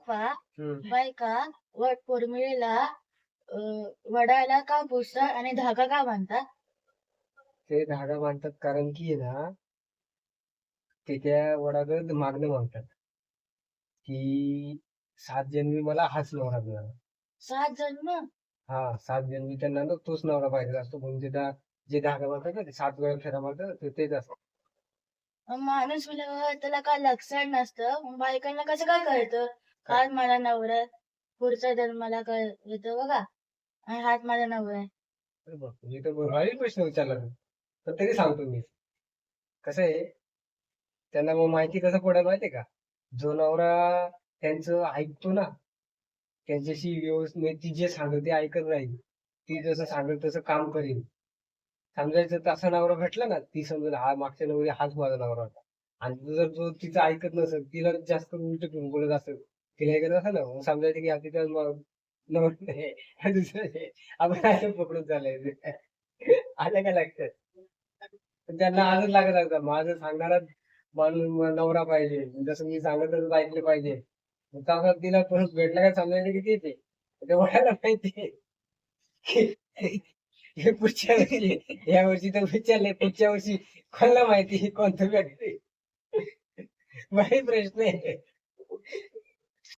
पप्पा, हम्म. बायका वट पौर्णिमेला वडाला का पुजतात आणि धागा का बांधतात? ते धागा बांधतात कारण की आहे ना, ते त्या वडाकडे मागणं मागतात की 7 जन्मी मला हाच नवरा मिळाला. 7 जन्म? हा, 7 जन्मी त्यांना ना तोच नवरा पाहिजे असतो, म्हणून जे धागा बांधतात ना, ते 7 वेळा फेरा मारतात ते तेच असतं. माणूस मेल्यावर त्याला काय लक्षण नसतं, मग बायकांना कसं काय कळतं? हाच माझा नवरा आहे, पुढच्या जन्माला काय येतो बघा, आणि हाच माझा नवरा आहे. अरे बापरे, मी तर भारी प्रश्न विचारला तू. पण तरी सांगतो मी. कसं आहे, त्यांना मग माहिती कसं पडेल माहितीये का? जो नवरा त्यांचं ऐकतो ना, त्यांच्याशी व्यवस्थित म्हणजे ती जे सांगेल ते ऐकत राहील, ती जसं सांगेल तसं काम करेल. समजायचं तसा नवरा भेटला ना, ती समजेल हा मागच्या नवरी हाच माझा नवरा होता. आणि जर जो तिचं ऐकत नसेल, तिला जास्त उलट बोलत असेल, तिला ऐकत असेल ना, मग समजायचं की हा तिचा नवरा नाही, हा दुसरा आहे. आपण असं पकडून चालायचं. आलं का लक्षात? पण त्यांना आजच लागत असतं, माझं सांगणारा माणूस नवरा पाहिजे, जसं मी सांगत तसंच ऐकलं पाहिजे. मग तसा तिला परत भेटला का समजायचं की तेच आहे. ते वडाला माहिती हे पुढच्या वर्षी, या वर्षी तर विचारले, पुढच्या वर्षी कोणाला माहिती कोणतं व्यक्ती. भारी प्रश्न आहे.